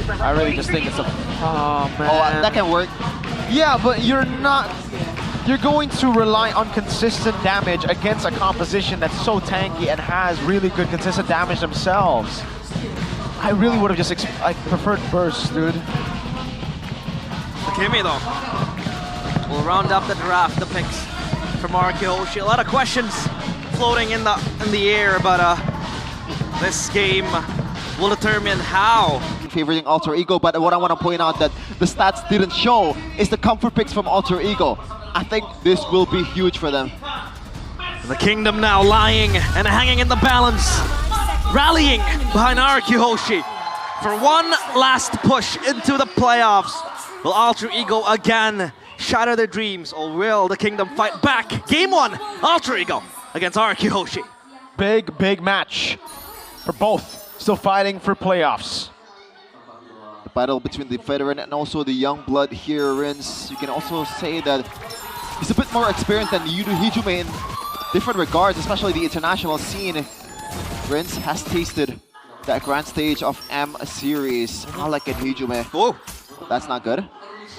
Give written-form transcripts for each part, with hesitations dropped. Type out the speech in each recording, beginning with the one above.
I really just think it's a... Oh, man. Oh, that can work. Yeah, but you're not... You're going to rely on consistent damage against a composition that's so tanky and has really good consistent damage themselves. I really would have just preferred burst, dude. Kimi though will round up the draft, the picks from RRQ. A lot of questions floating in the air, but this game will determine how. Favoring Alter Ego, but what I want to point out that the stats didn't show is the comfort picks from Alter Ego. I think this will be huge for them. The Kingdom now lying and hanging in the balance, rallying behind RRQ Hoshi for one last push into the playoffs. Will Alter Ego again shatter their dreams, or will the Kingdom fight back? Game 1, Alter Ego against RRQ Hoshi. Big match for both, still fighting for playoffs. The battle between the veteran and also the young blood here, Rins. You can also say that he's a bit more experienced than Hijime in different regards, especially the international scene. Rins has tasted that grand stage of M series. Alec and Hijime. Oh, that's not good.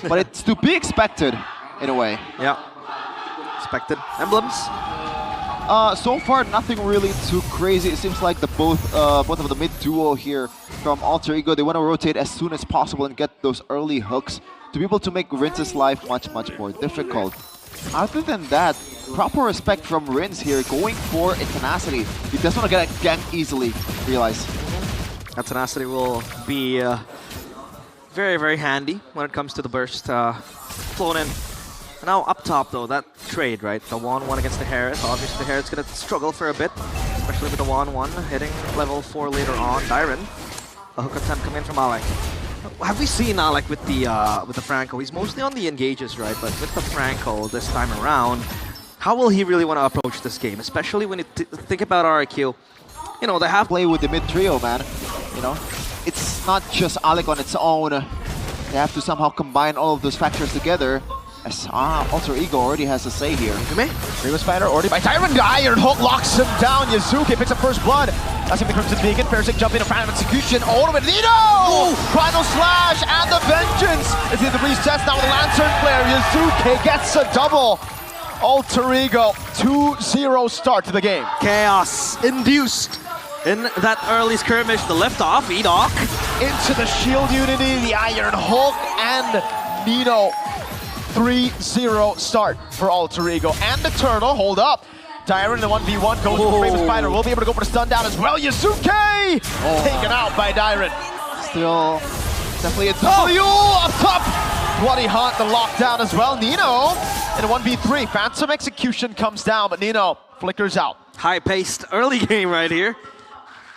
But it's to be expected in a way. Yeah. Expected emblems. So far, nothing really too crazy. It seems like the both of the mid duo here from Alter Ego, they want to rotate as soon as possible and get those early hooks to be able to make Rins's life much more difficult. Other than that, proper respect from Rins here, going for a tenacity. He doesn't want to get ganked easily, realize. That tenacity will be very handy when it comes to the burst flown in. Now up top though, that trade, right? The 1-1 against the Harris. Obviously the Harris gonna struggle for a bit, especially with the 1-1 hitting level 4 later on. Dyron, a hook attempt coming in from Alec. Have we seen Alec with the Franco? He's mostly on the engages, right? But with the Franco this time around, how will he really want to approach this game? Especially when you think about RRQ. You know, they have play with the mid trio, man. You know, it's not just Alec on its own. They have to somehow combine all of those factors together. As Alter Ego already has a say here. Freeway Spider already by Tyron. The Iron Hook locks him down. Yazuki picks up first blood. That's him, the Crimson Beacon. Parasic jumping in front of execution. All of it. Nino! Final Slash and the Vengeance. It's in the recess now with the Lantern Flare. Yazuki gets a double. Alter Ego, 2-0 start to the game. Chaos induced in that early skirmish. The lift off, Edok. Into the shield unity, the Iron Hook, and Nino. 3-0 start for Alter Ego. And the Turtle, hold up. Tyron, the 1v1, goes for Brave Spider. Will be able to go for the stun down as well. Yazuki! Taken out by Dyron. Still, definitely a W up top. Bloody Hunt, the lockdown as well. Nino in a 1v3. Phantom Execution comes down, but Nino flickers out. High-paced early game right here.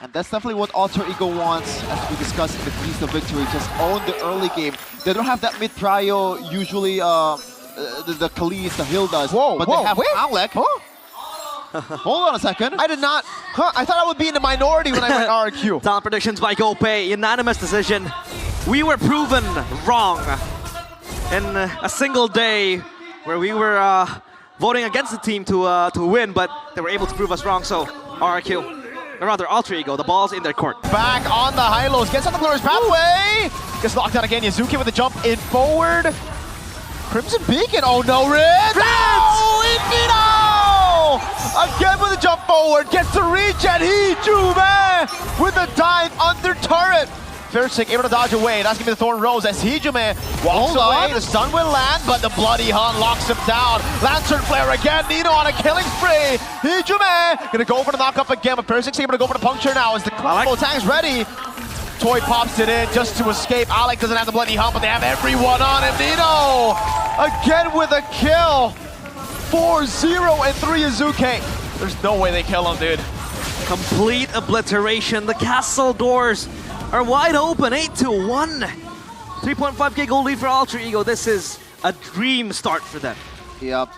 And that's definitely what Alter Ego wants, as we discussed in the Feast of Victory. Just own the early game. They don't have that mid-prio, usually the Khalees, the Hildas. But they have Alec. Hold on a second. I did not. I thought I would be in the minority when I went RRQ. Talent predictions by Gopay. Unanimous decision. We were proven wrong in a single day where we were voting against the team to win, but they were able to prove us wrong. So RRQ. Or rather, Alter Ego, the ball's in their court. Back on the high-lows, gets on the glorious pathway! Gets locked down again, Yazuki with the jump in forward. Crimson Beacon, oh no, Ritz! Oh, Nino! Again with the jump forward, gets to reach, and Hijime with the dive under turret. Fairsick able to dodge away, that's gonna be the Thorn Rose as Hijime walks away. The stun will land, but the Bloody Hunt locks him down. Lantern Flare again, Nino on a killing spree. Hijime gonna go for the knock-up again, but Fairsick's able to go for the puncture now as the combo tank's ready. Toy pops it in just to escape. Alec doesn't have the Bloody Hunt, but they have everyone on him. Nino again with a kill. 4-0 and 3 Yazuki. There's no way they kill him, dude. Complete obliteration. The castle doors are wide open, 8-1. 3.5k gold lead for Alter Ego. This is a dream start for them. Yep.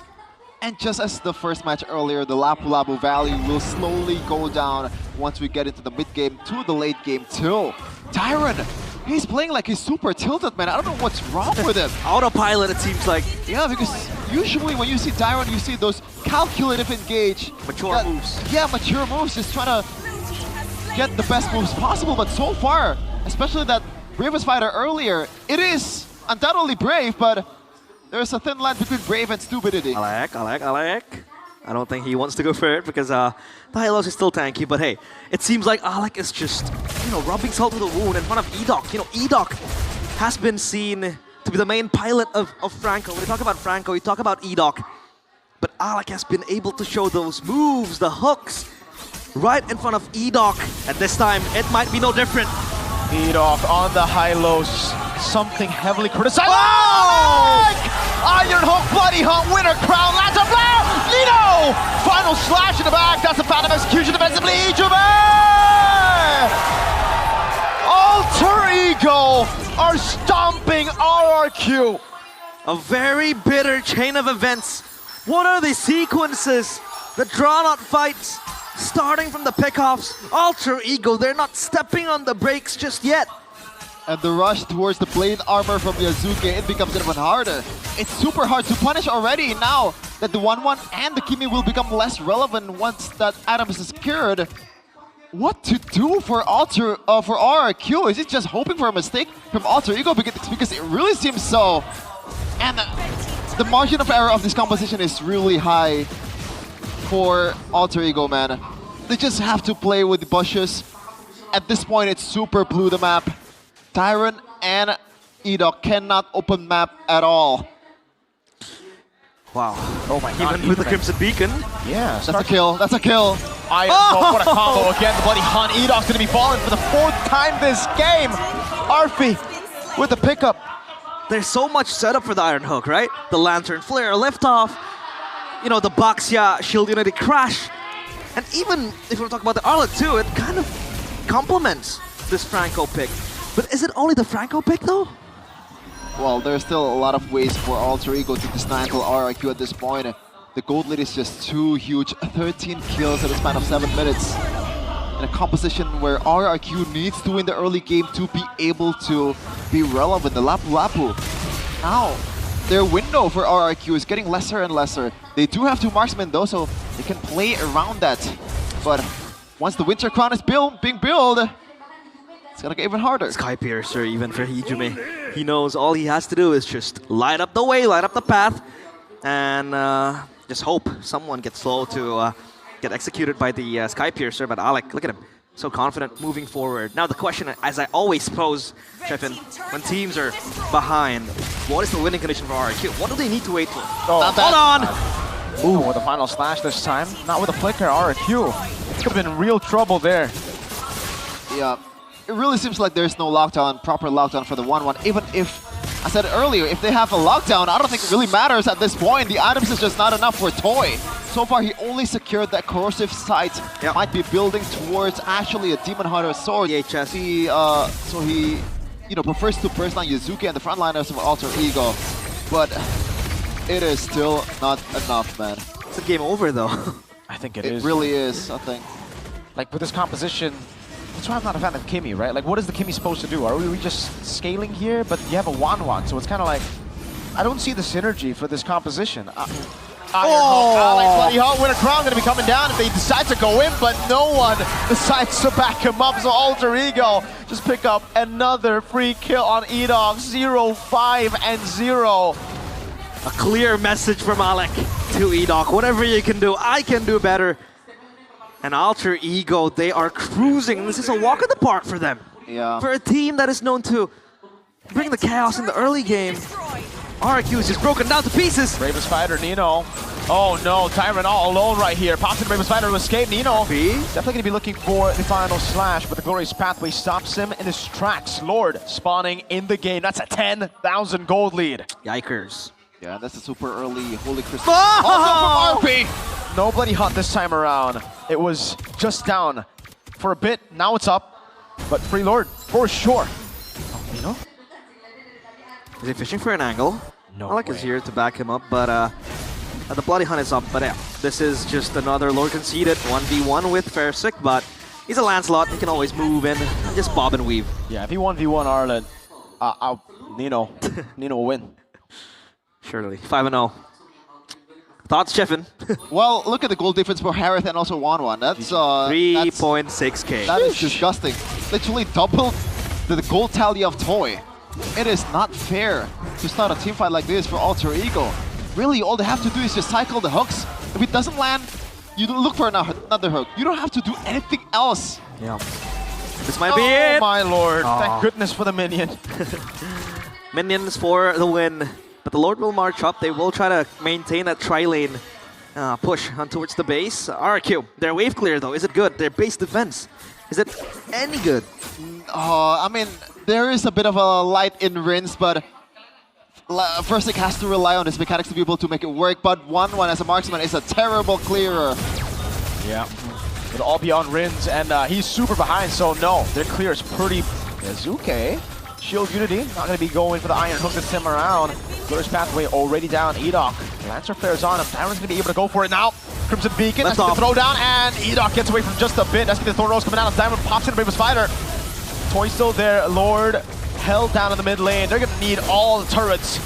And just as the first match earlier, the Lapu Lapu value will slowly go down once we get into the mid game to the late game too. Tyron, he's playing like he's super tilted, man. I don't know what's wrong with him. Autopilot, it seems like. Yeah, because usually when you see Tyron, you see those calculative engage. Mature moves. Yeah, mature moves, just trying to get the best moves possible, but so far, especially that bravest fighter earlier. It is undoubtedly brave, but there's a thin line between brave and stupidity. Alec. I don't think he wants to go for it because the Hylos is still tanky, but hey, it seems like Alec is just, rubbing salt to the wound in front of Edok. Edok has been seen to be the main pilot of Franco. When you talk about Franco, you talk about Edok. But Alec has been able to show those moves, the hooks, right in front of Edok. And this time, it might be no different. Edok on the Hylos, something heavily criticized. Oh! Iron Hook, Bloody Hunt, winner crown, lands a blow! Nino! Final slash in the back, that's a phantom execution defensively, Ijume! Alter Ego are stomping RRQ. A very bitter chain of events. What are the sequences? The drawn-out fights, starting from the pickoffs. Alter Ego, they're not stepping on the brakes just yet. And the rush towards the plate armor from Yazuki, it becomes even harder. It's super hard to punish already now that the 1-1 and the Kimi will become less relevant once that item is secured. What to do for RRQ? Is it just hoping for a mistake from Alter Ego? Because it really seems so. And the margin of error of this composition is really high for Alter Ego, man. They just have to play with the bushes. At this point, it's super blue the map. Tyrant and Edok cannot open map at all. Wow. Oh my god. Even with the Crimson Beacon. Yeah. That's a kill. That's a kill. What a combo again. The Bloody Hunt. Edok's going to be falling for the 4th time this game. Arfi with the pickup. There's so much setup for the Iron Hook, right? The Lantern Flare, liftoff, the Baxia Shield Unity crash. And even if we're talking about the Arlet too, it kind of complements this Franco pick. But is it only the Franco pick though? Well, there's still a lot of ways for Alter Ego to dismantle RRQ at this point. The gold lead is just too huge. 13 kills in a span of 7 minutes. In a composition where RRQ needs to win the early game to be able to be relevant. The Lapu Lapu. Now, their window for RRQ is getting lesser and lesser. They do have 2 marksmen though, so they can play around that. But once the Winter Crown is being built, it's gonna get even harder. Sky Piercer, even for Hijume. He knows all he has to do is just light up the way, light up the path, and just hope someone gets slow to get executed by the Sky Piercer. But Alec, look at him, so confident moving forward. Now the question, as I always pose, Chefin, when teams are behind, what is the winning condition for RRQ? What do they need to wait for? Oh, hold on! Ooh, with a final slash this time. Not with a flicker, RRQ. Could have been real trouble there. Yeah. It really seems like there's no lockdown, proper lockdown for the 1-1. Even if, I said it earlier, if they have a lockdown, I don't think it really matters at this point. The items is just not enough for Toy. So far, he only secured that corrosive sight. Yep. Might be building towards actually a Demon Hunter sword. DHS. So he prefers to burst down Yazuki and the frontliners of Alter Ego. But it is still not enough, man. It's a game over though. I think it is. It really is, I think. Like with this composition, that's why I'm not a fan of Kimi, right? Like, what is the Kimi supposed to do? Are we just scaling here? But you have a 1-1, so it's kind of like, I don't see the synergy for this composition. Bloody Hunt, Winter Crown going to be coming down if they decide to go in, but no one decides to back him up. So Alter Ego just pick up another free kill on Edok, 0-5 and 0. A clear message from Alec to Edok. Whatever you can do, I can do better. And Alter Ego, they are cruising. This is a walk in the park for them. Yeah. For a team that is known to bring the chaos in the early game, RRQ is just broken down to pieces. Bravest fighter, Nino. Oh no, Tyrant all alone right here. Pops in Bravest fighter to escape. Nino definitely going to be looking for the final slash, but the Glorious Pathway stops him in his tracks. Lord spawning in the game. That's a 10,000 gold lead. Yikers. Yeah, that's a super early Holy Crystal. Oh! Also from RP! No Bloody Hunt this time around. It was just down for a bit. Now it's up, but Free Lord for sure. Oh, Nino? Is he fishing for an angle? No Alec way. is here to back him up, but the Bloody Hunt is up. But yeah, this is just another Lord conceded 1v1 with Fairsick, but he's a Lancelot. He can always move in and just bob and weave. Yeah, if he 1v1 Arlen, Nino will win. Surely. 5-0. Thoughts, Chefin? Well, look at the goal difference for Harith and also 1-1. That's 3.6k. that is disgusting. Literally doubled the gold tally of Toy. It is not fair to start a team fight like this for Alter Ego. Really, all they have to do is just cycle the hooks. If it doesn't land, you look for another hook. You don't have to do anything else. Yeah. This might be it. Oh my lord. Oh. Thank goodness for the minion. Minions for the win. But the Lord will march up. They will try to maintain that tri-lane push on towards the base. RRQ, their wave clear though, is it good? Their base defense, is it any good? I mean, there is a bit of a light in Rinse, but First has to rely on his mechanics to be able to make it work. But 1-1 as a marksman is a terrible clearer. Yeah. It'll all be on Rins, and he's super behind, so no, their clear is pretty... Yazuke, Shield Unity, not going to be going for the Iron Hook this time around. Glorious Pathway already down, Edok. Lancer flares on him, Tyron's going to be able to go for it now. Crimson Beacon, that's going to throw down, and Edok gets away from just a bit. That's going to Thorn Rose coming out as Diamond pops in Bravest Fighter. Toy still there, Lord held down in the mid lane. They're going to need all the turrets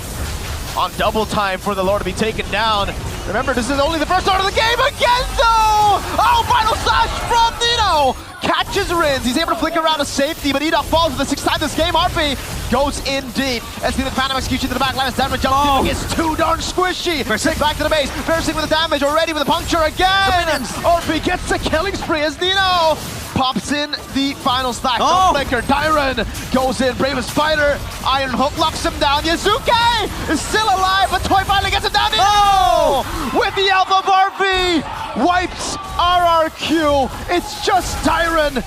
on double time for the Lord to be taken down. Remember, this is only the first start of the game again, though! Oh, final slash from Nino! Catches Rins, he's able to flick around to safety, but Edok falls for the 6th time this game. RP goes in deep. Let's see the Phantom execution to the back line as damage jumps in. It's too darn squishy. Take back to the base. Versing with the damage already with the puncture again. RP gets the killing spree as Nino pops in the final stack. No flicker. Dyron goes in. Bravest Fighter. Iron Hook locks him down. Yazuke is still alive, but Toy finally gets him down. Nino with the Alpha of RP wipes RRQ. It's just Dyron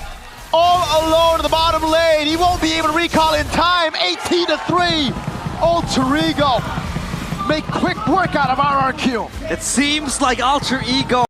all alone in the bottom lane. He won't be able to recall in time. 18-3. Alter Ego make quick work out of RRQ. It seems like Alter Ego